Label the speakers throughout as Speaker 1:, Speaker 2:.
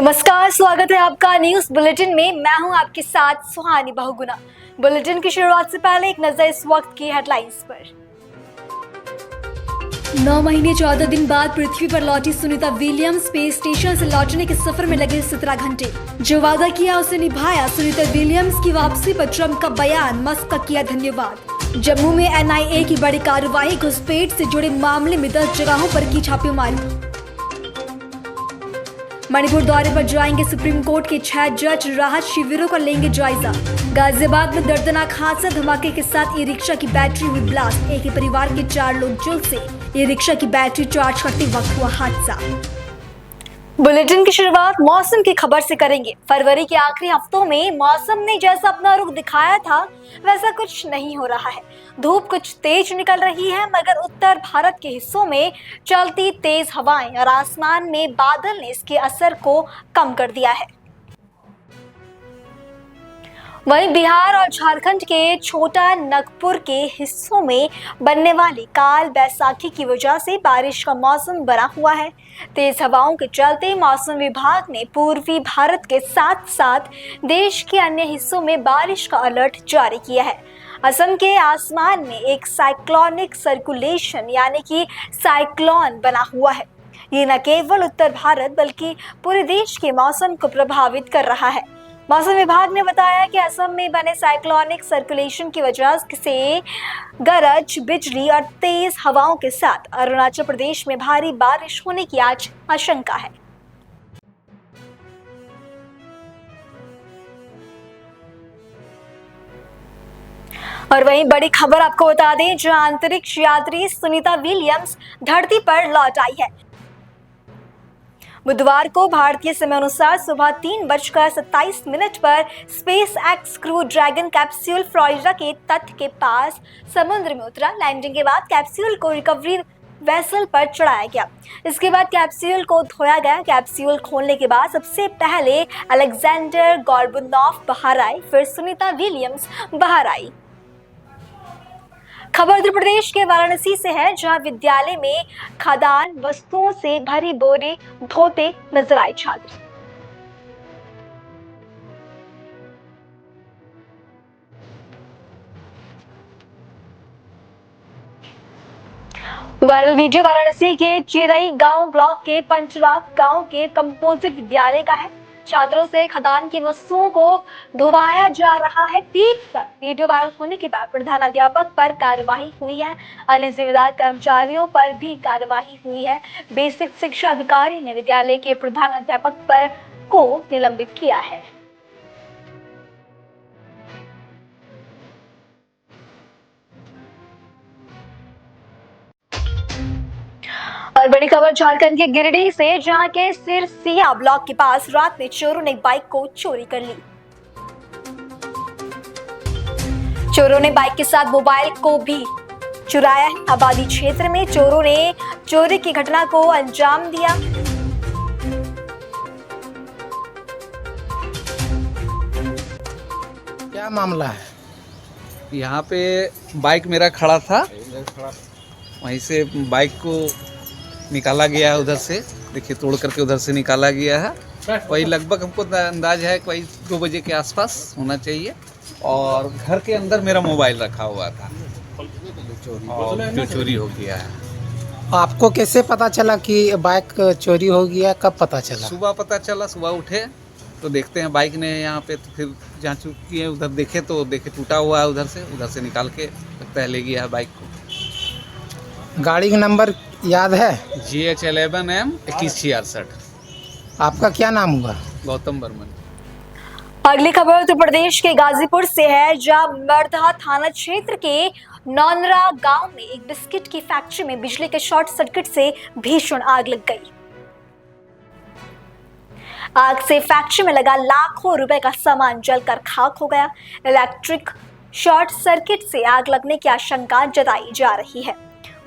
Speaker 1: नमस्कार, स्वागत है आपका न्यूज बुलेटिन में। मैं हूं आपके साथ सुहानी बहुगुना। बुलेटिन की शुरुआत से पहले एक नजर इस वक्त की हेडलाइंस पर। 9 महीने 14 दिन बाद पृथ्वी पर लौटी सुनीता विलियम्स। स्पेस स्टेशन से लौटने के सफर में लगे 17 घंटे। जो वादा किया उसे निभाया। सुनीता विलियम्स की वापसी पर ट्रंप का बयान, मस्क का किया धन्यवाद। जम्मू में NIA की बड़ी कार्रवाई, घुसपैठ से जुड़े मामले में 10 जगहों पर की छापेमारी। मणिपुर दौरे पर जाएंगे सुप्रीम कोर्ट के 6 जज, राहत शिविरों का लेंगे जायजा। गाजियाबाद में दर्दनाक हादसा, धमाके के साथ ई रिक्शा की बैटरी हुई ब्लास्ट। एक ही परिवार के 4 लोग झुलसे। ई रिक्शा की बैटरी चार्ज करते वक्त हुआ हादसा। बुलेटिन की शुरुआत मौसम की खबर से करेंगे। फरवरी के आखिरी हफ्तों में मौसम ने जैसा अपना रुख दिखाया था वैसा कुछ नहीं हो रहा है। धूप कुछ तेज निकल रही है, मगर उत्तर भारत के हिस्सों में चलती तेज हवाएं और आसमान में बादल ने इसके असर को कम कर दिया है। वहीं बिहार और झारखंड के छोटा नागपुर के हिस्सों में बनने वाली काल बैसाखी की वजह से बारिश का मौसम बना हुआ है। तेज हवाओं के चलते मौसम विभाग ने पूर्वी भारत के साथ साथ देश के अन्य हिस्सों में बारिश का अलर्ट जारी किया है। असम के आसमान में एक साइक्लोनिक सर्कुलेशन यानी कि साइक्लोन बना हुआ है। ये न केवल उत्तर भारत बल्कि पूरे देश के मौसम को प्रभावित कर रहा है। मौसम विभाग ने बताया कि असम में बने साइक्लोनिक सर्कुलेशन की वजह से गरज, बिजली और तेज हवाओं के साथ अरुणाचल प्रदेश में भारी बारिश होने की आज आशंका है। और वहीं बड़ी खबर आपको बता दें, जहां अंतरिक्ष यात्री सुनीता विलियम्स धरती पर लौट आई है। बुधवार को भारतीय समय अनुसार सुबह 3:27 पर space x crew dragon capsule Florida के तट के पास समुद्र में उतरा। लैंडिंग के बाद कैप्सूल को रिकवरी वेसल पर चढ़ाया गया। इसके बाद कैप्सूल को धोया गया। कैप्सूल खोलने के बाद सबसे पहले अलेक्जेंडर गोर्बुनोव बाहर आए, फिर सुनीता विलियम्स बाहर आई। खबर उत्तर प्रदेश के वाराणसी से है, जहां विद्यालय में खाद्यान्न वस्तुओं से भरी बोरी ढोते नजर आए छात्र। वायरल वीडियो वाराणसी के चिरई गांव ब्लॉक के पंचराग गांव के कंपोजिट विद्यालय का है। छात्रों से खाद्यान्न की वस्तुओं को धोवाया जा रहा है। वीडियो वायरल होने के बाद प्रधानाध्यापक पर कार्रवाई हुई है। अन्य जिम्मेदार कर्मचारियों पर भी कार्रवाई हुई है। बेसिक शिक्षा अधिकारी ने विद्यालय के प्रधानाध्यापक पर को निलंबित किया है। और बड़ी खबर झारखंड के गिरिडीह से, जहां के सिरसिया ब्लॉक के पास रात में चोरों ने बाइक को चोरी कर ली। चोरों ने बाइक के साथ मोबाइल को भी चुराया है। आबादी क्षेत्र में चोरों ने चोरी की घटना को अंजाम दिया।
Speaker 2: क्या मामला है?
Speaker 3: यहाँ पे बाइक मेरा खड़ा था, वहीं से बाइक को निकाला गया है। उधर से देखिए, तोड़ करके उधर से निकाला गया है। वही लगभग हमको अंदाज है कोई 2 बजे के आसपास होना चाहिए। और घर के अंदर मेरा मोबाइल रखा हुआ था और जो चोरी हो गया है।
Speaker 2: आपको कैसे पता चला कि बाइक चोरी हो गया? कब पता चला?
Speaker 3: सुबह पता चला। सुबह उठे तो देखते हैं बाइक ने यहाँ पे, तो फिर जहाँ चुकी है उधर देखे तो देखे टूटा हुआ है। उधर से निकाल के लगता है ले गया है बाइक को।
Speaker 2: गाड़ी का नंबर याद है?
Speaker 3: GH11M 2166।
Speaker 2: आपका क्या नाम हुआ?
Speaker 3: गौतम बर्मन।
Speaker 1: अगली खबर उत्तर प्रदेश के गाजीपुर से है, जहां मर्दहा थाना क्षेत्र के नौनरा गांव में एक बिस्किट की फैक्ट्री में बिजली के शॉर्ट सर्किट से भीषण आग लग गई। आग से फैक्ट्री में लगा लाखों रुपए का सामान जलकर खाक हो गया। इलेक्ट्रिक शॉर्ट सर्किट से आग लगने की आशंका जताई जा रही है।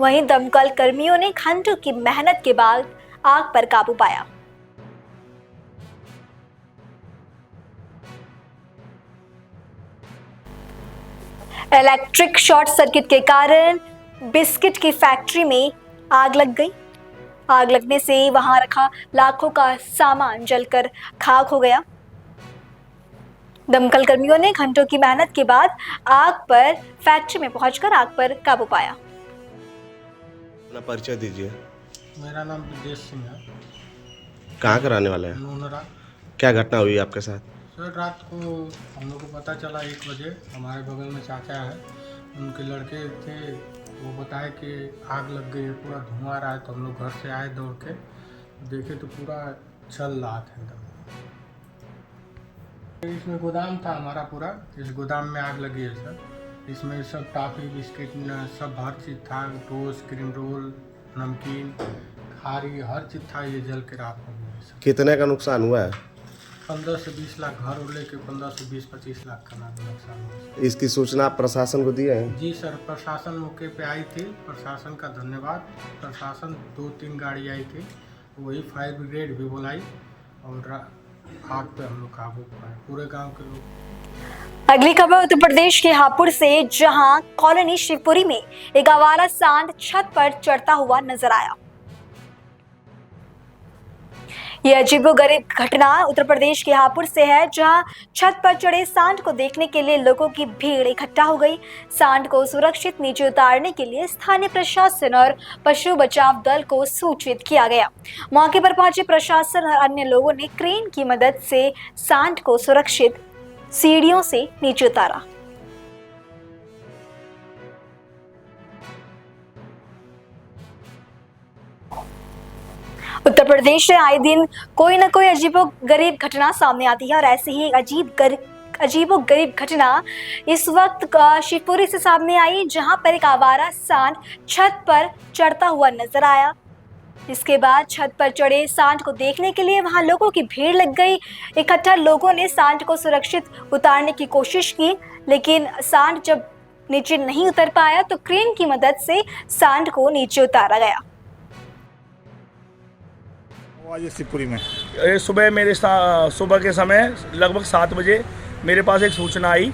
Speaker 1: वहीं दमकल कर्मियों ने घंटों की मेहनत के बाद आग पर काबू पाया। इलेक्ट्रिक शॉर्ट सर्किट के कारण बिस्किट की फैक्ट्री में आग लग गई। आग लगने से वहां रखा लाखों का सामान जलकर खाक हो गया। दमकल कर्मियों ने घंटों की मेहनत के बाद आग पर फैक्ट्री में पहुंचकर आग पर काबू पाया।
Speaker 4: अपना परिचय दीजिए।
Speaker 2: मेरा नाम विदेश सिंह है,
Speaker 4: कहाँ के रहने वाले हैं?
Speaker 2: नूनरा।
Speaker 4: क्या घटना हुई आपके साथ?
Speaker 2: सर रात को हम लोग को पता चला 1 बजे, हमारे बगल में चाचा है, उनके लड़के थे, वो बताए कि आग लग गई है, पूरा धुआं आ रहा है। तो हम लोग घर से आए दौड़ के, देखे तो पूरा चल रहा था एकदम। इसमें गोदाम था हमारा पूरा, इस गोदाम में आग लगी है सर। इसमें सब टॉफी बिस्किट सब हर चीज़ था, टोस्ट क्रीम रोल नमकीन खारी हर चीज़ था, ये जल के राख हो गया सर।
Speaker 4: कितने का नुकसान हुआ है?
Speaker 2: 15 से 20 लाख, घर और लेके 15 से 20-25 लाख का नुकसान हुआ।
Speaker 4: इसकी सूचना आप प्रशासन को दिए हैं?
Speaker 2: जी सर, प्रशासन मौके पे आई थी, प्रशासन का धन्यवाद। प्रशासन 2-3 गाड़ी आई थी, वही फायर ब्रिगेड भी बुलाई और आग पे हम लोग काबू पाए, पूरे गांव के लोग।
Speaker 1: अगली खबर उत्तर प्रदेश के हापुड़ से, जहां कॉलोनी शिवपुरी में एक आवारा सांड छत पर चढ़ता हुआ नजर आया। यह अजीबोगरीब घटना उत्तर प्रदेश के हापुड़ से है, जहां छत पर चढ़े सांड को देखने के लिए लोगों की भीड़ इकट्ठा हो गई। सांड को सुरक्षित नीचे उतारने के लिए स्थानीय प्रशासन और पशु बचाव दल को सूचित किया गया। मौके पर पहुंचे प्रशासन और अन्य लोगों ने क्रेन की मदद से सांड को सुरक्षित सीढ़ियों से नीचे उतारा। उत्तर प्रदेश में आए दिन कोई न कोई अजीबोगरीब घटना सामने आती है और ऐसे ही एक अजीबोगरीब घटना इस वक्त शिवपुरी से सामने आई, जहां पर एक आवारा सांड छत पर चढ़ता हुआ नजर आया। इसके बाद छत पर चढ़े सांड को देखने के लिए वहां लोगों की भीड़ लग गई। इकट्ठा लोगों ने सांड को सुरक्षित उतारने की कोशिश की, लेकिन सांड जब नीचे नहीं उतर पाया तो क्रेन की मदद से सांड को नीचे उतारा गया।
Speaker 5: आज शिवपुरी में सुबह के समय लगभग 7 बजे मेरे पास एक सूचना आई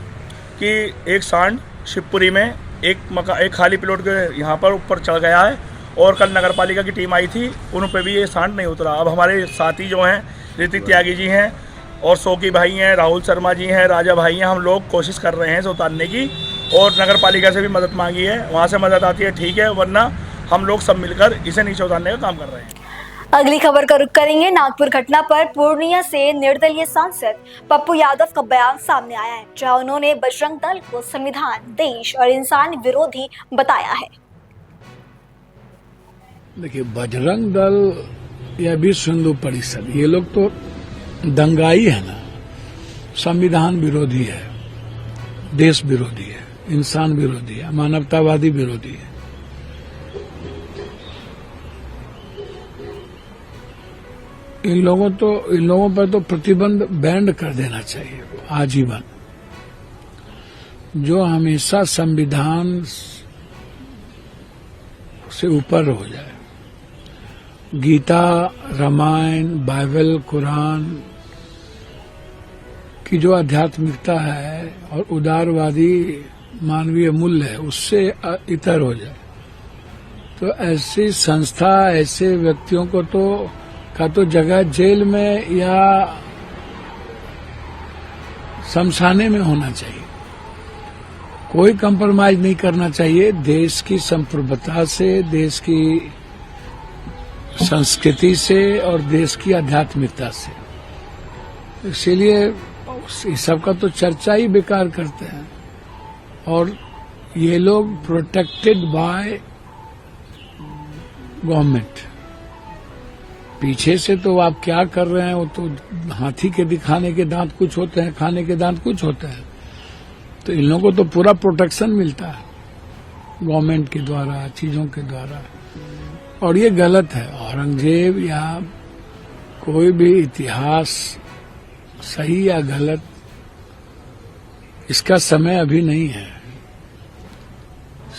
Speaker 5: कि एक सांड शिवपुरी में एक खाली प्लॉट के यहाँ पर ऊपर चढ़ गया है और कल नगर पालिका की टीम आई थी, उन पे भी ये सांड नहीं उतरा। अब हमारे साथी जो हैं ऋतिक त्यागी जी हैं और सोकी भाई हैं, राहुल शर्मा जी हैं, राजा भाई हैं, हम लोग कोशिश कर रहे हैं इसे उतारने की और नगर पालिका से भी मदद मांगी है। वहाँ से मदद आती है ठीक है, वरना हम लोग सब मिलकर इसे नीचे उतारने का काम कर रहे हैं।
Speaker 1: अगली खबर का रुख करेंगे नागपुर घटना पर। पूर्णिया से निर्दलीय सांसद पप्पू यादव का बयान सामने आया है, जहां उन्होंने बजरंग दल को संविधान, देश और इंसान विरोधी बताया है।
Speaker 6: देखिए, बजरंग दल या विश्व हिंदू परिषद, ये लोग तो दंगाई है ना, संविधान विरोधी है, देश विरोधी है, इंसान विरोधी है, मानवतावादी विरोधी है। इन लोगों पर तो प्रतिबंध बैंड कर देना चाहिए आजीवन, जो हमेशा संविधान से ऊपर हो जाए। गीता, रामायण, बाइबल, कुरान की जो आध्यात्मिकता है और उदारवादी मानवीय मूल्य है, उससे इतर हो जाए, तो ऐसी संस्था, ऐसे व्यक्तियों को तो जगह जेल में या शमशाने में होना चाहिए। कोई कंप्रोमाइज नहीं करना चाहिए देश की संप्रभुता से, देश की संस्कृति से और देश की आध्यात्मिकता से। इसीलिए इस सब का तो चर्चा ही बेकार करते हैं। और ये लोग प्रोटेक्टेड बाय गवर्नमेंट। पीछे से तो आप क्या कर रहे हैं, वो तो हाथी के दिखाने के दांत कुछ होते हैं, खाने के दांत कुछ होते हैं। तो इन लोगों को तो पूरा प्रोटेक्शन मिलता है गवर्नमेंट के द्वारा, चीजों के द्वारा, और ये गलत है। औरंगजेब या कोई भी इतिहास, सही या गलत, इसका समय अभी नहीं है।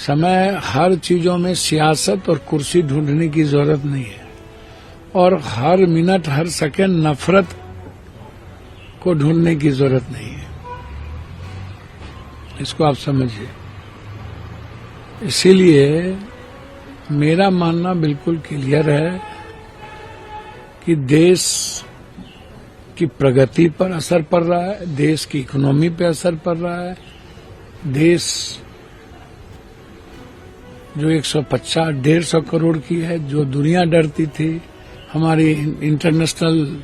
Speaker 6: समय हर चीजों में सियासत और कुर्सी ढूंढने की जरूरत नहीं है, और हर मिनट हर सेकंड नफरत को ढूंढने की जरूरत नहीं है। इसको आप समझिए। इसीलिए मेरा मानना बिल्कुल क्लियर है कि देश की प्रगति पर असर पड़ रहा है, देश की इकोनॉमी पे असर पड़ रहा है। देश जो 150-150 करोड़ की है, जो दुनिया डरती थी, हमारी इंटरनेशनल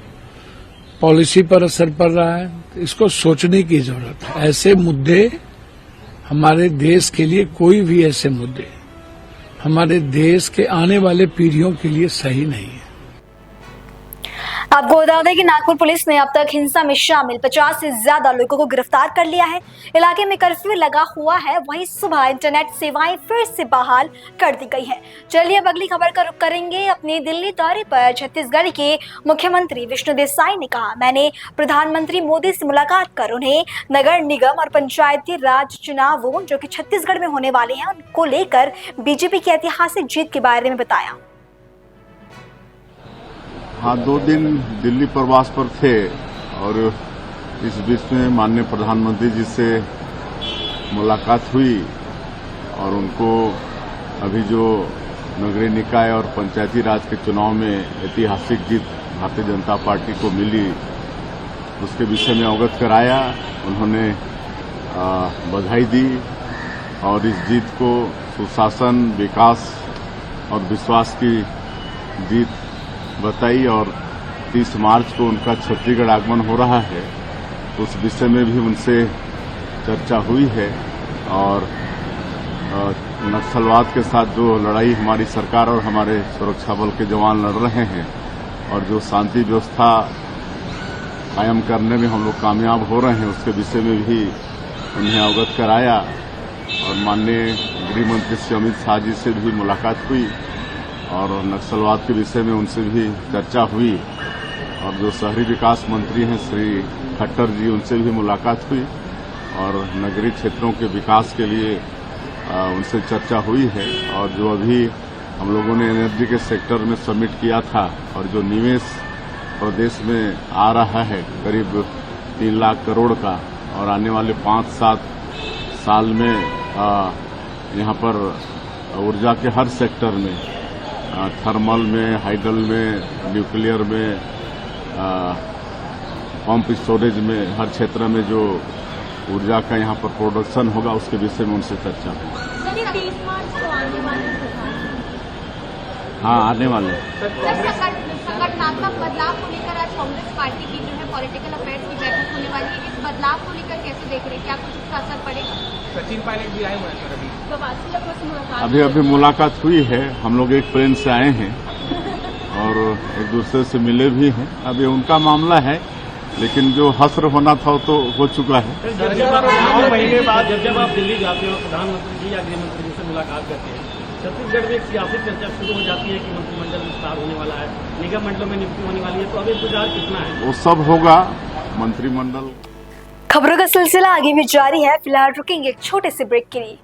Speaker 6: पॉलिसी पर असर पड़ रहा है। तो इसको सोचने की जरूरत है। ऐसे मुद्दे हमारे देश के लिए, कोई भी ऐसे मुद्दे हमारे देश के आने वाले पीढ़ियों के लिए सही नहीं है।
Speaker 1: आपको बता दें कि नागपुर पुलिस ने अब तक हिंसा में शामिल 50 से ज्यादा लोगों को गिरफ्तार कर लिया है। इलाके में कर्फ्यू लगा हुआ है, वहीं सुबह इंटरनेट सेवाएं फिर से बहाल कर दी गई है। चलिए अब अगली खबर का रुख करेंगे। अपने दिल्ली दौरे पर छत्तीसगढ़ के मुख्यमंत्री विष्णु देसाई ने कहा, मैंने प्रधानमंत्री मोदी से मुलाकात कर उन्हें नगर निगम और पंचायती राज चुनावों जो कि छत्तीसगढ़ में होने वाले हैं उनको लेकर बीजेपी की ऐतिहासिक जीत के बारे में बताया।
Speaker 7: हाँ, 2 दिन दिल्ली प्रवास पर थे और इस बीच में माननीय प्रधानमंत्री जी से मुलाकात हुई और उनको अभी जो नगरीय निकाय और पंचायती राज के चुनाव में ऐतिहासिक जीत भारतीय जनता पार्टी को मिली, उसके विषय में अवगत कराया। उन्होंने बधाई दी और इस जीत को सुशासन, विकास और विश्वास की जीत बताई और 30 मार्च को उनका छत्तीसगढ़ आगमन हो रहा है, उस विषय में भी उनसे चर्चा हुई है। और नक्सलवाद के साथ जो लड़ाई हमारी सरकार और हमारे सुरक्षा बल के जवान लड़ रहे हैं और जो शांति व्यवस्था कायम करने में हम लोग कामयाब हो रहे हैं, उसके विषय में भी उन्हें अवगत कराया। और माननीय गृह मंत्री श्री अमित शाह जी से भी मुलाकात हुई और नक्सलवाद के विषय में उनसे भी चर्चा हुई। और जो शहरी विकास मंत्री हैं श्री खट्टर जी, उनसे भी मुलाकात हुई और नगरीय क्षेत्रों के विकास के लिए उनसे चर्चा हुई है। और जो अभी हम लोगों ने एनर्जी के सेक्टर में सबमिट किया था और जो निवेश प्रदेश में आ रहा है करीब 3 लाख करोड़ का, और आने वाले 5-7 साल में यहाँ पर ऊर्जा के हर सेक्टर में, थर्मल में, हाइडल में, न्यूक्लियर में, पंप स्टोरेज में, हर क्षेत्र में जो ऊर्जा का यहाँ पर प्रोडक्शन होगा, उसके विषय में उनसे चर्चा हुई। हाँ, आने वाले
Speaker 8: संगठनात्मक बदलाव को लेकर आज कांग्रेस पार्टी की जो है पॉलिटिकल अफेयर्स की बैठक होने वाली है। इस बदलाव को लेकर कैसे देख रहे हैं, क्या कुछ इसका असर पड़ेगा? सचिन पायलट भी आए हुए हैं,
Speaker 7: अभी मुलाकात हुई है। हम लोग एक प्लेन से आए हैं और एक दूसरे से मिले भी हैं। अभी उनका मामला है, लेकिन जो हस्र होना था वो तो हो चुका है।
Speaker 9: जब आप 9 महीने बाद जब आप दिल्ली जाते हो, प्रधानमंत्री जी या गृह मंत्री जी से मुलाकात करते हैं, छत्तीसगढ़ में एक सियासी चर्चा शुरू हो जाती है कि मंत्रिमंडल विस्तार होने वाला है, निगम मंडलों में नियुक्ति होने वाली है, तो अभी इंतजार कितना है?
Speaker 7: वो सब होगा मंत्रिमंडल।
Speaker 1: खबरों का सिलसिला आगे भी जारी है। फिलहाल रुकेंगे एक छोटे से ब्रेक के लिए।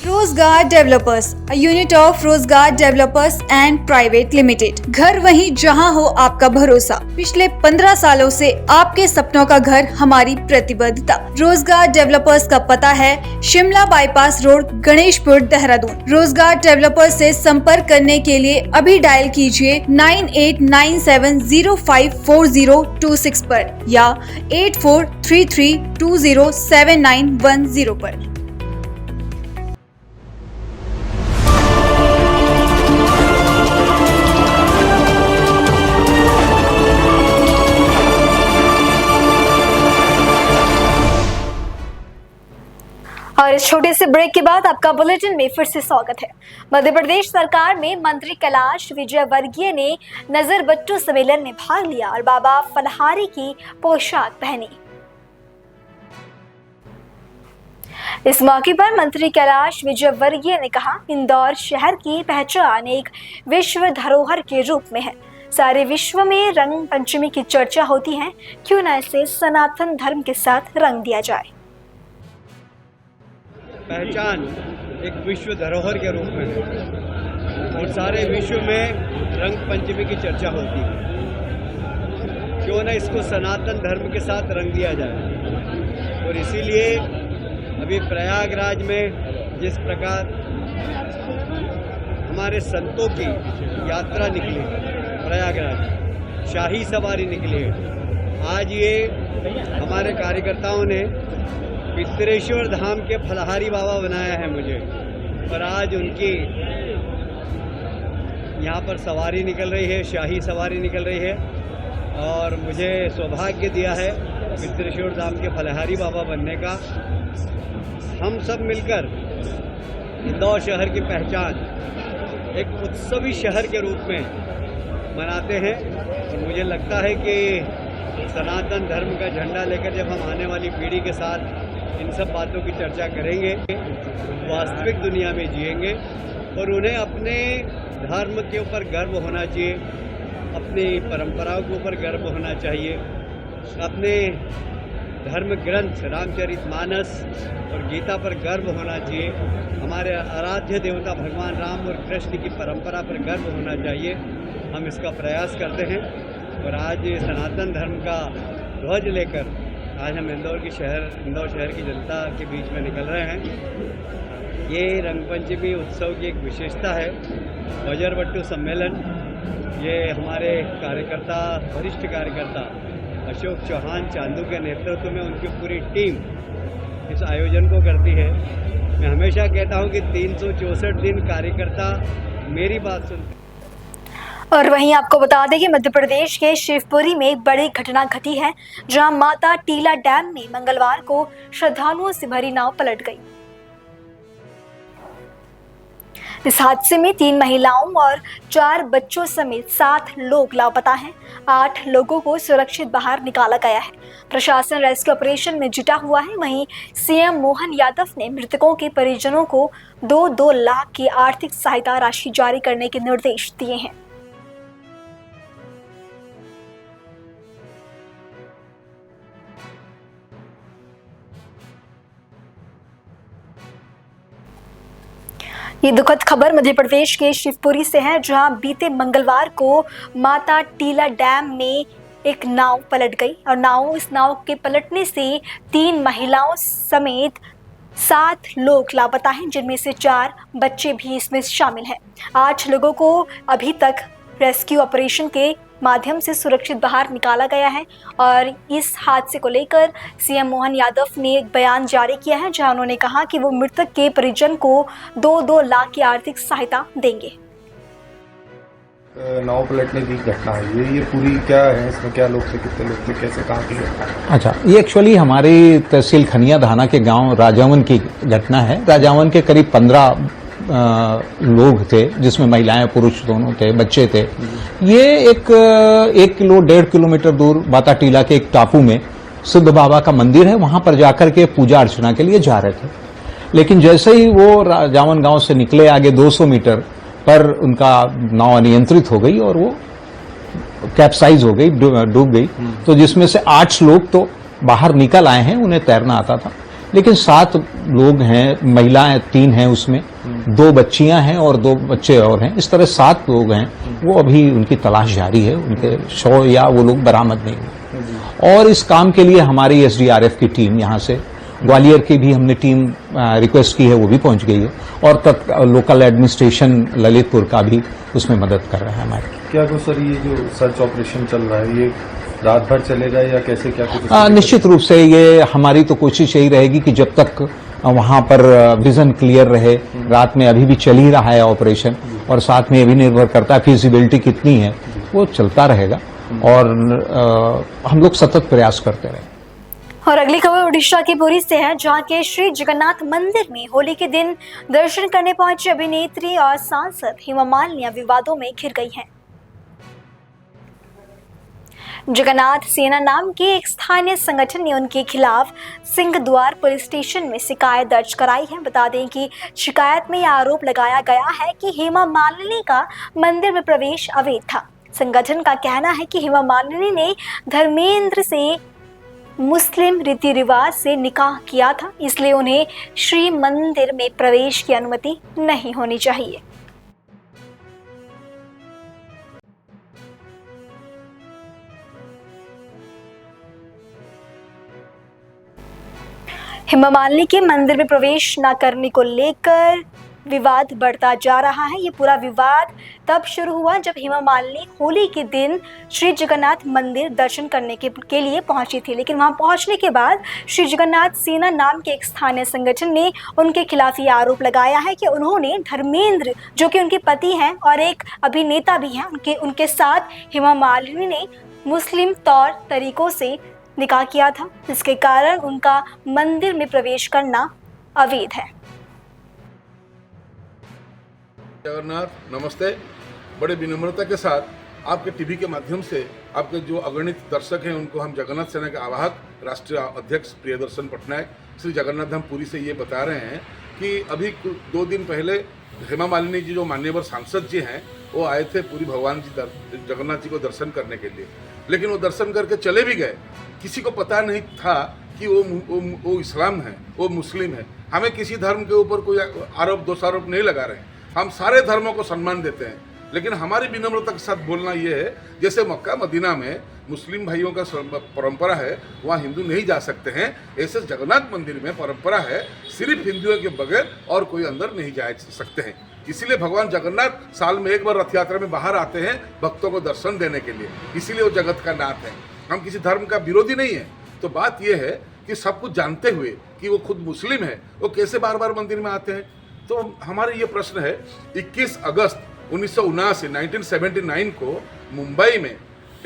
Speaker 1: रोजगार डेवलपर्स, अ यूनिट ऑफ रोजगार डेवलपर्स एंड प्राइवेट लिमिटेड। घर वहीं जहां हो आपका भरोसा। पिछले 15 सालों से आपके सपनों का घर हमारी प्रतिबद्धता। रोजगार डेवलपर्स का पता है शिमला बाईपास रोड, गणेशपुर, देहरादून। रोजगार डेवलपर्स से संपर्क करने के लिए अभी डायल कीजिए 9897054026 पर या 8433207910 पर। और इस छोटे से ब्रेक के बाद आपका बुलेटिन में फिर से स्वागत है। मध्य प्रदेश सरकार में मंत्री कैलाश विजयवर्गीय ने नजर बट्टू सम्मेलन में भाग लिया और बाबा फलहारी की पोशाक पहनी। इस मौके पर मंत्री कैलाश विजयवर्गीय ने कहा, इंदौर शहर की पहचान एक विश्व धरोहर के रूप में है। सारे विश्व में रंग पंचमी की चर्चा होती है, क्यों न इसे सनातन धर्म के साथ रंग दिया जाए।
Speaker 10: पहचान एक विश्व धरोहर के रूप में है और सारे विश्व में रंग पंचमी की चर्चा होती है। क्यों न इसको सनातन धर्म के साथ रंग दिया जाए। और इसीलिए अभी प्रयागराज में जिस प्रकार हमारे संतों की यात्रा निकली, प्रयागराज शाही सवारी निकली है, आज ये हमारे कार्यकर्ताओं ने पितरेश्वर धाम के फलहारी बाबा बनाया है मुझे, और आज उनकी यहाँ पर सवारी निकल रही है, शाही सवारी निकल रही है, और मुझे सौभाग्य दिया है पितरेश्वर धाम के फलहारी बाबा बनने का। हम सब मिलकर इंदौर शहर की पहचान एक उत्सवी शहर के रूप में मनाते हैं, और मुझे लगता है कि सनातन धर्म का झंडा लेकर जब हम आने वाली पीढ़ी के साथ इन सब बातों की चर्चा करेंगे, वास्तविक दुनिया में जिएंगे, और उन्हें अपने धर्म के ऊपर गर्व होना चाहिए, अपनी परंपराओं के ऊपर गर्व होना चाहिए, अपने धर्म ग्रंथ रामचरितमानस और गीता पर गर्व होना चाहिए, हमारे आराध्य देवता भगवान राम और कृष्ण की परंपरा पर गर्व होना चाहिए। हम इसका प्रयास करते हैं, और आज सनातन धर्म का ध्वज लेकर आज हम इंदौर शहर की जनता के बीच में निकल रहे हैं। ये रंगपंचमी उत्सव की एक विशेषता है। बजरबट्टू सम्मेलन, ये हमारे कार्यकर्ता, वरिष्ठ कार्यकर्ता अशोक चौहान चांदू के नेतृत्व में उनकी पूरी टीम इस आयोजन को करती है। मैं हमेशा कहता हूं कि 364 दिन कार्यकर्ता मेरी बात सुनते।
Speaker 1: और वहीं आपको बता दें कि मध्य प्रदेश के शिवपुरी में एक बड़ी घटना घटी है, जहां माता टीला डैम में मंगलवार को श्रद्धालुओं से भरी नाव पलट गई। इस हादसे में 3 महिलाओं और 4 बच्चों समेत 7 लोग लापता हैं। 8 लोगों को सुरक्षित बाहर निकाला गया है। प्रशासन रेस्क्यू ऑपरेशन में जुटा हुआ है। वहीं सीएम मोहन यादव ने मृतकों के परिजनों को 2-2 लाख की आर्थिक सहायता राशि जारी करने के निर्देश दिए हैं। ये दुखद खबर मध्य प्रदेश के शिवपुरी से है, जहां बीते मंगलवार को माता टीला डैम में एक नाव पलट गई और इस नाव के पलटने से 3 महिलाओं समेत 7 लोग लापता हैं, जिनमें से 4 बच्चे भी इसमें शामिल हैं। 8 लोगों को अभी तक रेस्क्यू ऑपरेशन के माध्यम से सुरक्षित बाहर निकाला गया है। और इस हादसे को लेकर सीएम मोहन यादव ने एक बयान जारी किया है, जहां उन्होंने कहा कि वो मृतक के परिजन को 2-2 लाख की आर्थिक सहायता देंगे।
Speaker 11: नाव पलटने की घटना है, ये पूरी क्या है, इसमें क्या लोग थे, कितने लोग थे, कैसे, कहाँ की?
Speaker 12: अच्छा, ये एक्चुअली हमारी तहसील खनिया धाना के गांव राजावन की घटना है। राजावन के करीब 15 लोग थे, जिसमें महिलाएं पुरुष दोनों थे, बच्चे थे। ये 1 किलो 1.5 किलोमीटर दूर माता टीला के एक टापू में सिद्ध बाबा का मंदिर है, वहां पर जाकर के पूजा अर्चना के लिए जा रहे थे। लेकिन जैसे ही वो राजावन गांव से निकले, आगे 200 मीटर पर उनका नाव अनियंत्रित हो गई और वो कैप्साइज हो गई, डूब गई। तो जिसमें से 8 लोग तो बाहर निकल आए हैं, उन्हें तैरना आता था, लेकिन 7 लोग हैं, महिलाएं 3 हैं, उसमें 2 बच्चियां हैं और 2 बच्चे और हैं। इस तरह 7 लोग हैं, वो अभी उनकी तलाश जारी है, उनके शव या वो लोग बरामद नहीं हुए। और इस काम के लिए हमारी SDRF की टीम, यहाँ से ग्वालियर की भी हमने टीम रिक्वेस्ट की है, वो भी पहुंच गई है, और लोकल एडमिनिस्ट्रेशन ललितपुर का भी उसमें मदद कर रहा है हमारे।
Speaker 11: क्या कुछ सर, ये जो सर्च ऑपरेशन चल रहा है, ये रात भर चलेगा या कैसे, क्या कुछ?
Speaker 12: निश्चित रूप से ये हमारी तो कोशिश यही रहेगी कि जब तक वहां पर विजन क्लियर रहे, रात में अभी भी चल ही रहा है ऑपरेशन, और साथ में ये भी निर्भर करता है फिजिबिलिटी कितनी है, वो चलता रहेगा, और हम लोग सतत प्रयास करते रहें।
Speaker 1: और अगली खबर उड़ीसा की पुरी से है, जहां के श्री जगन्नाथ मंदिर में होली के दिन दर्शन करने पहुंची अभिनेत्री और सांसद हेमा मालिनी विवादों में घिर गई हैं। जगन्नाथ सेना नाम के एक स्थानीय संगठन ने उनके खिलाफ सिंहद्वार पुलिस स्टेशन में शिकायत दर्ज कराई है। बता दें कि शिकायत में यह आरोप लगाया गया है कि हेमा मालिनी का मंदिर में प्रवेश अवैध था। संगठन का कहना है कि हेमा मालिनी ने धर्मेंद्र से मुस्लिम रीति रिवाज से निकाह किया था, इसलिए उन्हें श्री मंदिर में प्रवेश की अनुमति नहीं होनी चाहिए। हेमा मालिनी के मंदिर में प्रवेश न करने को लेकर विवाद बढ़ता जा रहा है। ये पूरा विवाद तब शुरू हुआ जब हेमा मालिनी होली के दिन श्री जगन्नाथ मंदिर दर्शन करने के लिए पहुंची थी, लेकिन वहां पहुंचने के बाद श्री जगन्नाथ सेना नाम के एक स्थानीय संगठन ने उनके खिलाफ ये आरोप लगाया है कि उन्होंने धर्मेंद्र, जो कि उनके पति हैं और एक अभिनेता भी हैं, उनके साथ हेमा मालिनी ने मुस्लिम तौर तरीकों से निकाह किया था, जिसके कारण उनका मंदिर में प्रवेश करना अवैध है।
Speaker 13: जगन्नाथ नमस्ते। बड़े विनम्रता के साथ आपके टीवी के माध्यम से आपके जो अगणित दर्शक हैं उनको हम जगन्नाथ सेना के आवाहक राष्ट्रीय अध्यक्ष प्रियदर्शन पटनायक श्री जगन्नाथ धाम पुरी से ये बता रहे हैं कि अभी 2 दिन पहले हेमा मालिनी जी जो मान्यवर सांसद जी हैं वो आए थे पुरी भगवान जी जगन्नाथ जी को दर्शन करने के लिए, लेकिन वो दर्शन करके चले भी गए। किसी को पता नहीं था कि वो इस्लाम है, वो मुस्लिम है। हमें किसी धर्म के ऊपर कोई आरोप दोषारोप नहीं लगा रहे हैं, हम सारे धर्मों को सम्मान देते हैं, लेकिन हमारी विनम्रता के साथ बोलना ये है, जैसे मक्का मदीना में मुस्लिम भाइयों का परंपरा है वहाँ हिंदू नहीं जा सकते हैं, ऐसे जगन्नाथ मंदिर में परंपरा है सिर्फ हिंदुओं के बगैर और कोई अंदर नहीं जा सकते हैं। इसीलिए भगवान जगन्नाथ साल में एक बार रथ यात्रा में बाहर आते हैं भक्तों को दर्शन देने के लिए, इसीलिए वो जगत का नाथ है। हम किसी धर्म का विरोधी नहीं है। तो बात यह है कि सब कुछ जानते हुए कि वो खुद मुस्लिम है, वो कैसे बार बार मंदिर में आते हैं। तो हमारे ये प्रश्न है, 21 अगस्त 1979 को मुंबई में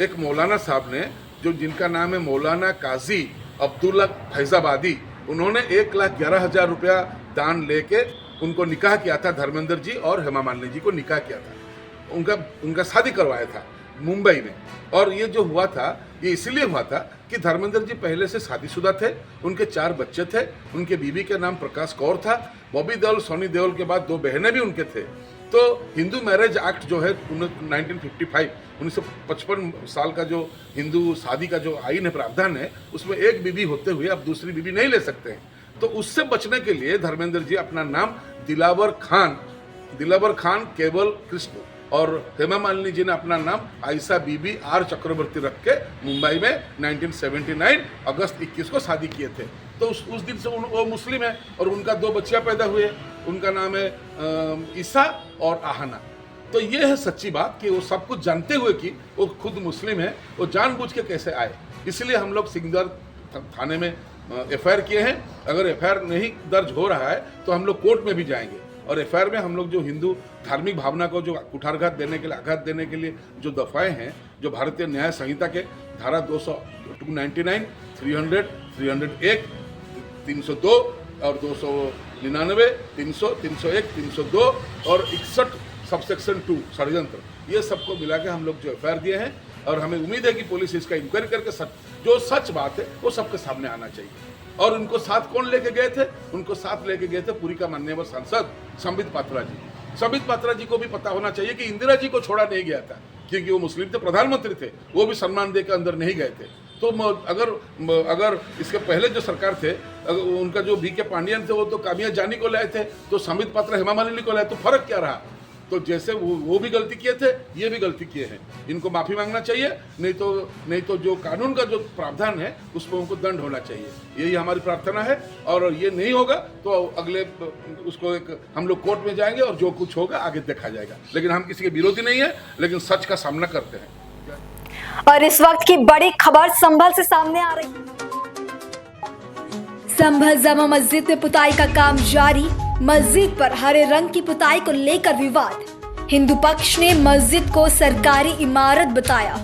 Speaker 13: एक मौलाना साहब ने, जो जिनका नाम है मौलाना काजी अब्दुल्ला फैजाबादी, उन्होंने 1,11,000 रुपया दान लेके उनको निकाह किया था। धर्मेंद्र जी और हेमा मालिनी जी को निकाह किया था, उनका शादी करवाया था मुंबई में। और ये जो हुआ था ये इसलिए हुआ था कि धर्मेंद्र जी पहले से शादीशुदा थे, उनके 4 बच्चे थे, उनके बीवी का नाम प्रकाश कौर था। बॉबी देओल, सोनी देओल के बाद 2 बहनें भी उनके थे। तो हिंदू मैरिज एक्ट जो है 1955 साल का जो हिंदू शादी का जो आईन है, प्रावधान है, उसमें एक बीवी होते हुए आप दूसरी बीवी नहीं ले सकते हैं। तो उससे बचने के लिए धर्मेंद्र जी अपना नाम दिलावर खान केवल कृष्ण और हेमा मालिनी जी ने अपना नाम आयशा बीबी आर चक्रवर्ती रख के मुंबई में 1979 अगस्त 21 को शादी किए थे। तो उस दिन से वो मुस्लिम है और उनका 2 बच्चियां पैदा हुए, उनका नाम है ईसा और आहना। तो ये है सच्ची बात कि वो सब कुछ जानते हुए कि वो खुद मुस्लिम है, वो जानबूझ के कैसे आए। इसलिए हम लोग सिंगदर थाने में एफआईआर किए हैं। अगर एफआईआर नहीं दर्ज हो रहा है तो हम लोग कोर्ट में भी जाएंगे और एफआईआर में हम लोग जो हिंदू धार्मिक भावना को जो कुठारघात देने के लिए, आघात देने के लिए जो दफाएं हैं, जो भारतीय न्याय संहिता के धारा 299, 300, 301, 302 और 299, 300, 301, 302 और 61 सबसेक्शन 2 षड्यंत्र, ये सबको मिला के हम लोग जो एफआईआर दिए हैं। और हमें उम्मीद है कि पुलिस इसका इंक्वायरी करके जो सच बात है वो सबके सामने आना चाहिए। और उनको साथ कौन लेके गए थे? उनको साथ लेके गए थे पुरी का माननीय सांसद संबित पात्रा जी। संबित पात्रा जी को भी पता होना चाहिए कि इंदिरा जी को छोड़ा नहीं गया था, क्योंकि वो मुस्लिम थे, प्रधानमंत्री थे, वो भी सम्मान देकर अंदर नहीं गए थे। तो अगर इसके पहले जो सरकार थे, उनका जो बीके पांडियन थे वो तो कामिया जानी को लाए थे, तो संबित पात्रा हेमा मालिनी को लाए, तो फर्क क्या रहा? तो जैसे वो भी गलती किए थे, ये भी गलती किए हैं, इनको माफी मांगना चाहिए। नहीं तो जो कानून का जो प्रावधान है उसमें उनको दंड होना चाहिए, यही हमारी प्रार्थना है। और ये नहीं होगा तो अगले उसको हम लोग कोर्ट में जाएंगे और जो कुछ होगा आगे देखा जाएगा। लेकिन हम किसी के विरोधी नहीं है, लेकिन सच का सामना करते हैं।
Speaker 1: और इस वक्त की बड़ी खबर संभल से सामने आ रही है। संभल जामा मस्जिद में पुताई का काम जारी, मस्जिद पर हरे रंग की पुताई को लेकर विवाद। हिंदू पक्ष ने मस्जिद को सरकारी इमारत बताया।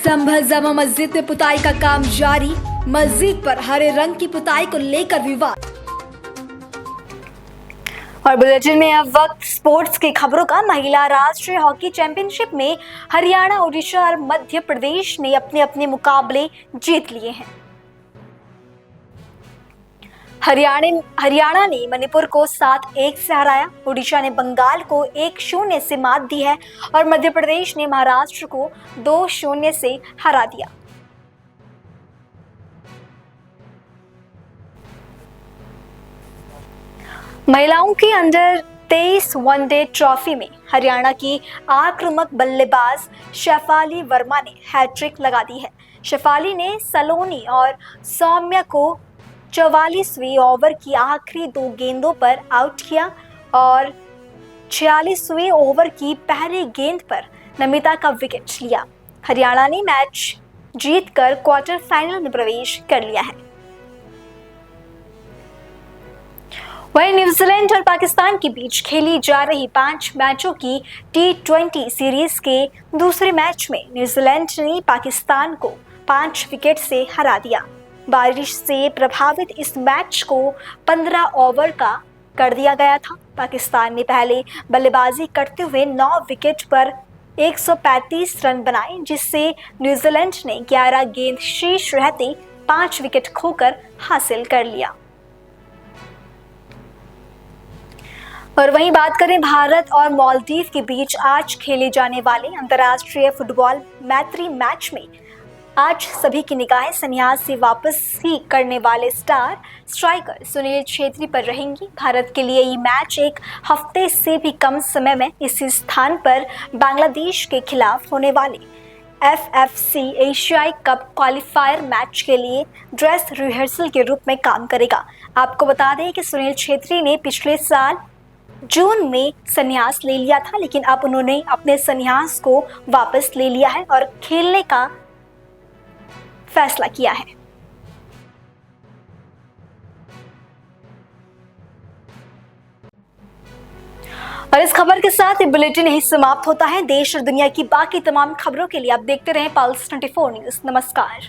Speaker 1: संभल जामा मस्जिद में पुताई का काम जारी, मस्जिद पर हरे रंग की पुताई को लेकर विवाद। और बुलेटिन में अब वक्त स्पोर्ट्स की खबरों का। महिला राष्ट्रीय हॉकी चैंपियनशिप में हरियाणा, ओडिशा और मध्य प्रदेश ने अपने अपने मुकाबले जीत लिए हैं। हरियाणा ने मणिपुर को 7-1 से हराया, ओडिशा ने बंगाल को 1-0 से मात दी है और मध्य प्रदेश ने महाराष्ट्र को 2-0 से हरा दिया। महिलाओं की अंडर 23 वनडे ट्रॉफी में हरियाणा की आक्रामक बल्लेबाज शेफाली वर्मा ने हैट्रिक लगा दी है। शेफाली ने सलोनी और सौम्या को 44वें ओवर की आखिरी 2 गेंदों पर आउट किया और 46वें ओवर की पहली गेंद पर नमिता का विकेट लिया। हरियाणा ने मैच जीतकर क्वार्टर फाइनल में प्रवेश कर लिया है। वहीं न्यूजीलैंड और पाकिस्तान के बीच खेली जा रही 5 मैचों की T20 सीरीज के दूसरे मैच में न्यूजीलैंड ने पाकिस्तान को 5 विकेट से हरा दिया। बारिश से प्रभावित इस मैच को 15 ओवर का कर दिया गया था। पाकिस्तान ने पहले बल्लेबाजी करते हुए 9 विकेट पर 135 रन बनाए, जिससे न्यूजीलैंड ने 11 गेंद शेष रहते 5 विकेट खोकर हासिल कर लिया। और वहीं बात करें भारत और मालदीव के बीच आज खेले जाने वाले अंतर्राष्ट्रीय फुटबॉल मैत्री मैच में आज सभी की निगाहें संन्यास से वापसी करने वाले स्टार स्ट्राइकर सुनील छेत्री पर रहेंगी। भारत के लिए ये मैच एक हफ्ते से भी कम समय में इसी स्थान पर बांग्लादेश के खिलाफ होने वाले FFC एशियाई कप क्वालिफायर मैच के लिए ड्रेस रिहर्सल के रूप में काम करेगा। आपको बता दें कि सुनील छेत्री ने पिछले साल जून में संन्यास ले लिया था, लेकिन अब उन्होंने अपने संन्यास को वापस ले लिया है और खेलने का फैसला किया है। और इस खबर के साथ ये बुलेटिन यही समाप्त होता है। देश और दुनिया की बाकी तमाम खबरों के लिए आप देखते रहें पल्स 24 न्यूज। नमस्कार।